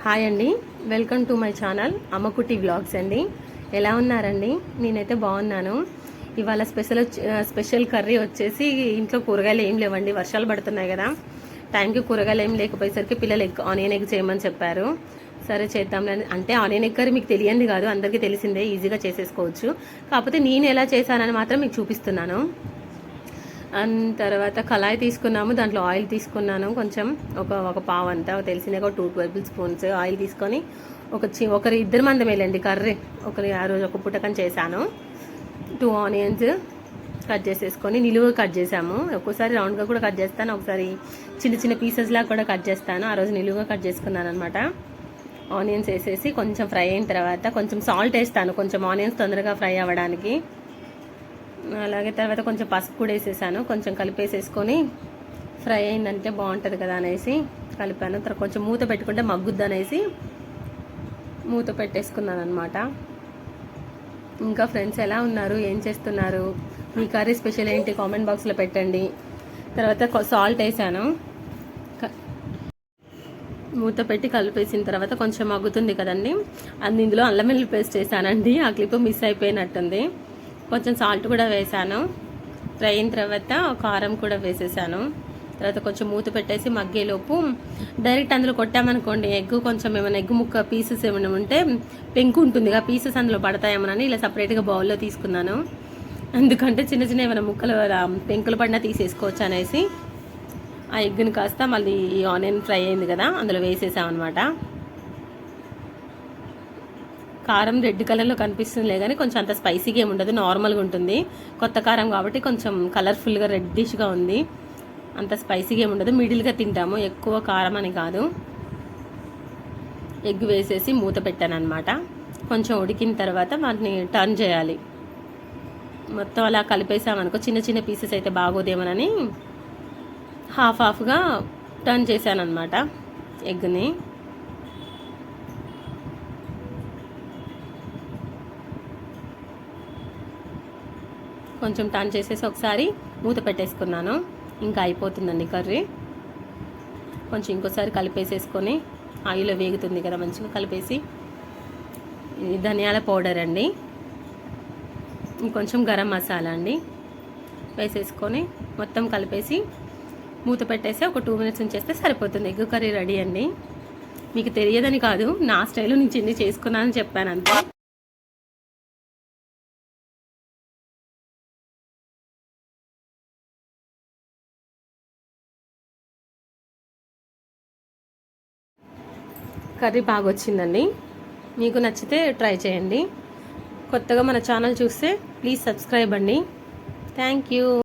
Hi అండి, welcome to my channel Ammakuti vlogs అండి. ఎలా ఉన్నారండి? నేనైతే బాగున్నాను. ఇవాళ స్పెషల్ కర్రీ వచ్చేసి ఇంట్లో కూరగాయలు ఏం లేవండి, వర్షాలు పడుతున్నాయి కదా. టైంకి కూరగాయలు ఏం లేకపోయేసరికి పిల్లలు ఆనియన్ ఎగ్ చేయమని చెప్పారు. సరే చేద్దాంలే అంటే ఆనియన్ ఎగ్ కర్రీ మీకు తెలియంది కాదు, అందరికీ తెలిసిందే, ఈజీగా చేసేసుకోవచ్చు. కాకపోతే నేను ఎలా చేశానని మాత్రం మీకు చూపిస్తున్నాను. తర్వాత కళాయి తీసుకున్నాము, దాంట్లో ఆయిల్ తీసుకున్నాను కొంచెం, ఒక పావు అంతా తెలిసిన 2 టేబుల్ స్పూన్స్ ఆయిల్ తీసుకొని ఒకరి ఇద్దరు మందం వేయండి కర్రీ. ఆ రోజు ఒక పుటకం చేశాను. 2 ఆనియన్స్ కట్ చేసేసుకొని నిలువుగా కట్ చేసాము. ఒక్కోసారి రౌండ్గా కూడా కట్ చేస్తాను, ఒకసారి చిన్న చిన్న పీసెస్ లాగా కూడా కట్ చేస్తాను. ఆ రోజు నిలువుగా కట్ చేసుకున్నాను అనమాట. ఆనియన్స్ వేసేసి కొంచెం ఫ్రై అయిన తర్వాత కొంచెం సాల్ట్ వేస్తాను, కొంచెం ఆనియన్స్ తొందరగా ఫ్రై అవ్వడానికి. అలాగే తర్వాత కొంచెం పసుపు కూడా వేసేసాను, కొంచెం కలిపేసేసుకొని ఫ్రై అయిందంటే బాగుంటుంది కదా అనేసి కలిపాను. తర్వాత కొంచెం మూత పెట్టుకుంటే మగ్గుద్ది అనేసి మూత పెట్టేసుకున్నాను అనమాట. ఇంకా ఫ్రెండ్స్ ఎలా ఉన్నారు, ఏం చేస్తున్నారు, మీ కర్రీ స్పెషల్ ఏంటి కామెంట్ బాక్స్లో పెట్టండి. తర్వాత సాల్ట్ వేసాను, మూత పెట్టి కలిపేసిన తర్వాత కొంచెం మగ్గుతుంది కదండి, ఇందులో అల్లం వెల్లుల్లి పేస్ట్ వేసానండి. ఆ క్లిప్ మిస్ అయిపోయినట్టుంది. కొంచెం సాల్ట్ కూడా వేసాను. ఫ్రై అయిన తర్వాత కారం కూడా వేసేసాను. తర్వాత కొంచెం మూత పెట్టేసి మగ్గేలోపు డైరెక్ట్ అందులో కొట్టామనుకోండి ఎగ్, కొంచెం ఏమైనా ఎగ్ ముక్క పీసెస్ ఏమైనా ఉంటే పెంకు ఉంటుంది, ఆ పీసెస్ అందులో పడతాయేమోనని ఇలా సపరేట్గా బౌల్లో తీసుకున్నాను. ఎందుకంటే చిన్న చిన్న ఏమైనా ముక్కలు పెంకులు పడినా తీసేసుకోవచ్చు అనేసి ఆ ఎగ్ని కాస్త మళ్ళీ ఆనియన్ ఫ్రై అయింది కదా అందులో వేసేసామన్నమాట. కారం రెడ్ కలర్లో కనిపిస్తుందిలే కానీ కొంచెం అంత స్పైసీగా ఏమి ఉండదు, నార్మల్గా ఉంటుంది. కొత్త కారం కాబట్టి కొంచెం కలర్ఫుల్గా రెడ్డిష్గా ఉంది, అంత స్పైసీగా ఏమి ఉండదు, మిడిల్గా తింటాము, ఎక్కువ కారం అని కాదు. ఎగ్ వేసేసి మూత పెట్టాను అనమాట. కొంచెం ఉడికిన తర్వాత వాటిని టర్న్ చేయాలి. మొత్తం అలా కలిపేసామనుకో చిన్న చిన్న పీసెస్ అయితే బాగోదేమోనని హాఫ్గా టర్న్ చేశాను అనమాట ఎగ్ని. కొంచెం టర్న్ చేసేసి ఒకసారి మూత పెట్టేసుకున్నాను. ఇంకా అయిపోతుందండి కర్రీ. కొంచెం ఇంకోసారి కలిపేసేసుకొని ఆయిల్లో వేగుతుంది కదా మంచిగా కలిపేసి ధనియాల పౌడర్ అండి, ఇంకొంచెం గరం మసాలా అండి వేసేసుకొని మొత్తం కలిపేసి మూత పెట్టేసి ఒక 2 మినిట్స్ ఉంచేస్తే సరిపోతుంది. ఎగ్ కర్రీ రెడీ అండి. మీకు తెలియదని కాదు, నా స్టైల్లో నేను చిన్ని చేసుకున్నానని చెప్పాను అంతే. కర్రీ బాగా వచ్చిందండి. మీకు నచ్చితే ట్రై చేయండి. కొత్తగా మన ఛానల్ చూస్తే ప్లీజ్ సబ్స్క్రైబ్ అండి. Thank you.